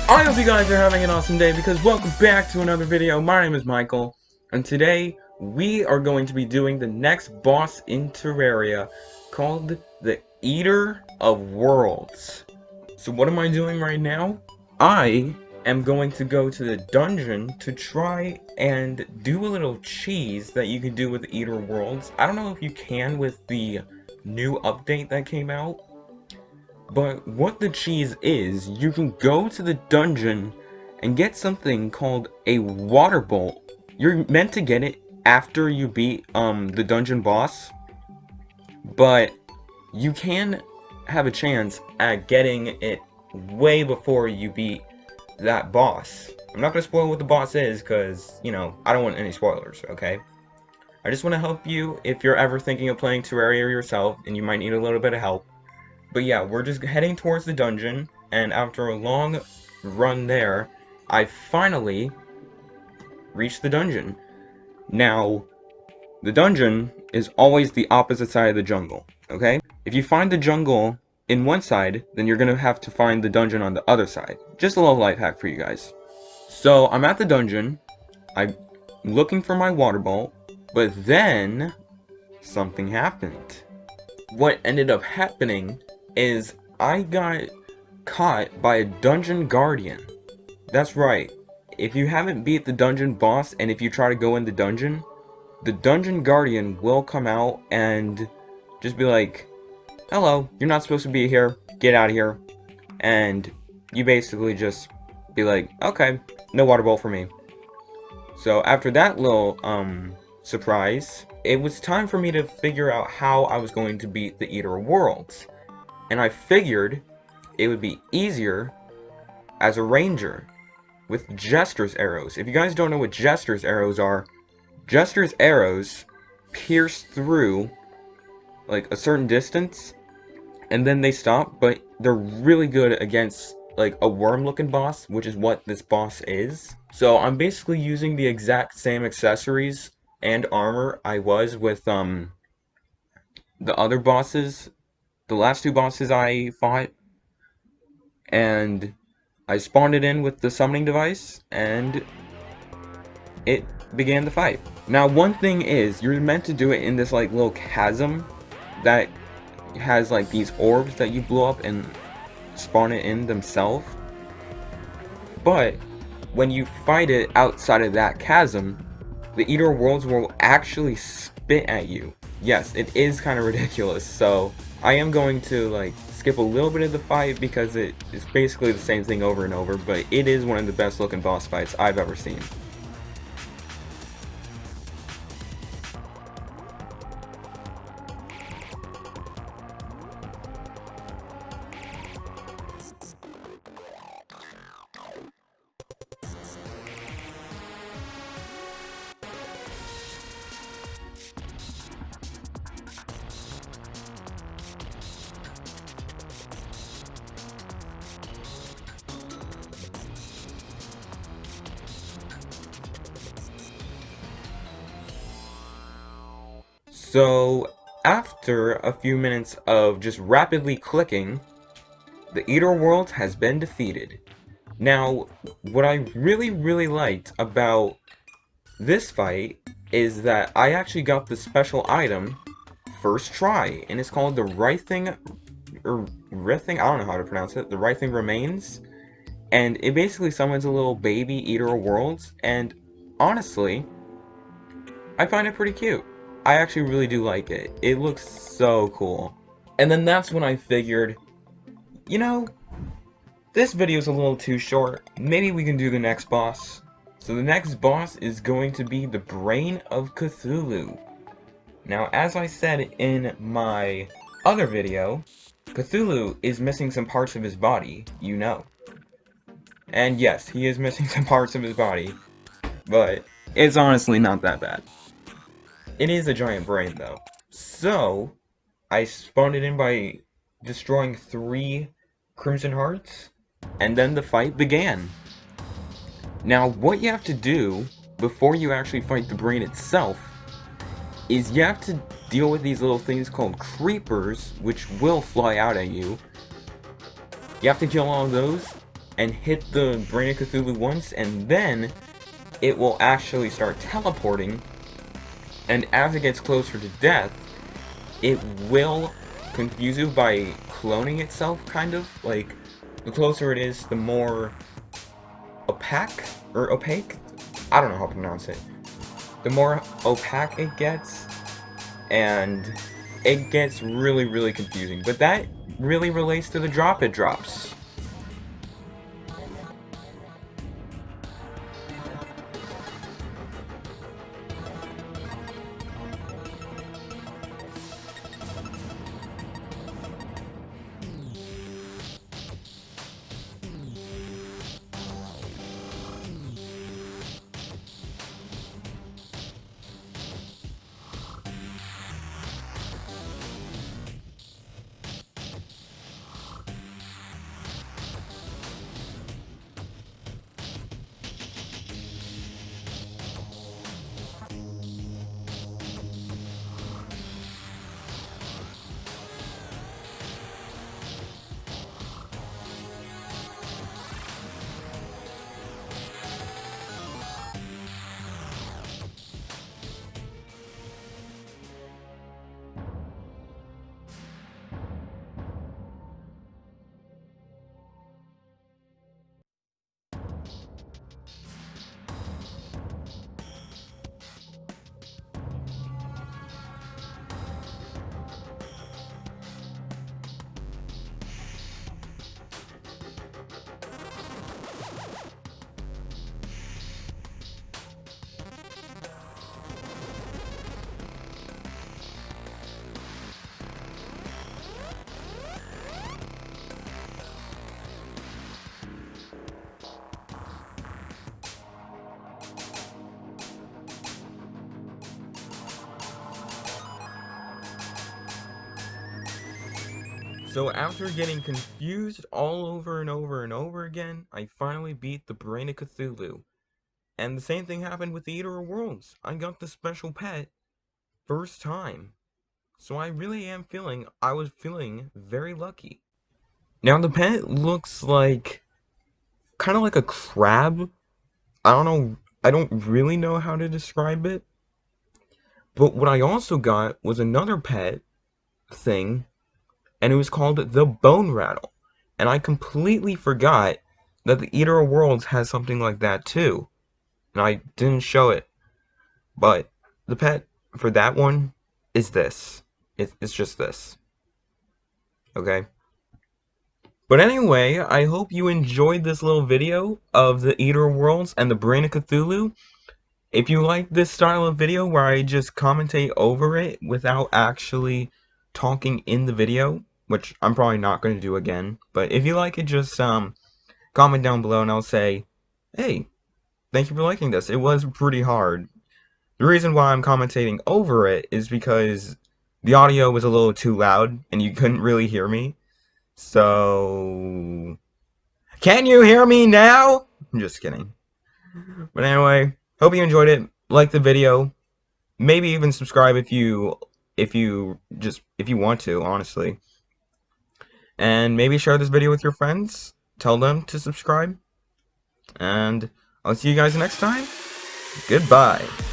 I hope you guys are having an awesome day because welcome back to another video. My name is Michael, and today we are going to be doing the next boss in Terraria called the Eater of Worlds. So what am I doing right now? I am going to go to the dungeon to try and do a little cheese that you can do with Eater of Worlds. I don't know if you can with the new update that came out. But what the cheese is, you can go to the dungeon and get something called a water bolt. You're meant to get it after you beat the dungeon boss, but you can have a chance at getting it way before you beat that boss. I'm not going to spoil what the boss is because, you know, I don't want any spoilers, okay? I just want to help you if you're ever thinking of playing Terraria yourself and you might need a little bit of help. But yeah, we're just heading towards the dungeon, and after a long run there, I finally reached the dungeon. Now, the dungeon is always the opposite side of the jungle, okay? If you find the jungle in one side, then you're gonna have to find the dungeon on the other side. Just a little life hack for you guys. So, I'm at the dungeon, I'm looking for my water bolt, but then something happened. What ended up happening is I got caught by a dungeon guardian. That's right. If you haven't beat the dungeon boss and if you try to go in the dungeon guardian will come out and just be like, hello, you're not supposed to be here, get out of here. And you basically just be like, okay, no water bolt for me. So after that little surprise, it was time for me to figure out how I was going to beat the Eater of Worlds. And I figured it would be easier as a ranger with Jester's arrows. If you guys don't know what Jester's arrows are, Jester's arrows pierce through like a certain distance and then they stop, but they're really good against like a worm looking boss, which is what this boss is. So I'm basically using the exact same accessories and armor I was with the other bosses. The last two bosses I fought, and I spawned it in with the summoning device, and it began the fight. Now, one thing is, you're meant to do it in this, like, little chasm that has, like, these orbs that you blow up and spawn it in themselves. But, when you fight it outside of that chasm, the Eater of Worlds will actually spit at you. Yes, it is kind of ridiculous, so I am going to like skip a little bit of the fight because it is basically the same thing over and over, but it is one of the best looking boss fights I've ever seen. So, after a few minutes of just rapidly clicking, the Eater World has been defeated. Now, what I really liked about this fight is that I actually got the special item first try, and it's called the Writhing, or Writhing, I don't know how to pronounce it, the Writhing Remains, and it basically summons a little baby Eater of Worlds, and honestly, I find it pretty cute. I actually really do like it. It looks so cool. And then that's when I figured, you know, this video is a little too short. Maybe we can do the next boss. So the next boss is going to be the Brain of CTHULU. Now, as I said in my other video, CTHULU is missing some parts of his body, you know. And yes, he is missing some parts of his body, but it's honestly not that bad. It is a giant brain, though. So, I spawned it in by destroying 3 Crimson Hearts, and then the fight began. Now, what you have to do before you actually fight the brain itself is you have to deal with these little things called creepers, which will fly out at you. You have to kill all of those, and hit the Brain of Cthulhu once, and then it will actually start teleporting, and as it gets closer to death, it will confuse you by cloning itself, kind of. Like, the closer it is, the more opaque, or opaque? I don't know how to pronounce it. The more opaque it gets, and it gets really, really confusing. But that really relates to the drop it drops. So after getting confused all over and over and over again, I finally beat the Brain of Cthulhu. And the same thing happened with the Eater of Worlds. I got the special pet first time. So I was feeling very lucky. Now the pet looks like, kind of like a crab. I don't really know how to describe it. But what I also got was another pet thing, and it was called the Bone Rattle. And I completely forgot that the Eater of Worlds has something like that too. And I didn't show it. But the pet for that one is this. It's just this. Okay? But anyway, I hope you enjoyed this little video of the Eater of Worlds and the Brain of Cthulhu. If you like this style of video where I just commentate over it without actually talking in the video, which I'm probably not going to do again, but if you like it, just comment down below and I'll say, hey, thank you for liking this. It was pretty hard. The reason why I'm commentating over it is because the audio was a little too loud and you couldn't really hear me. So, can you hear me now? I'm just kidding. But anyway, hope you enjoyed it. Like the video. Maybe even subscribe if you want to, honestly. And maybe share this video with your friends. Tell them to subscribe. And I'll see you guys next time. Goodbye.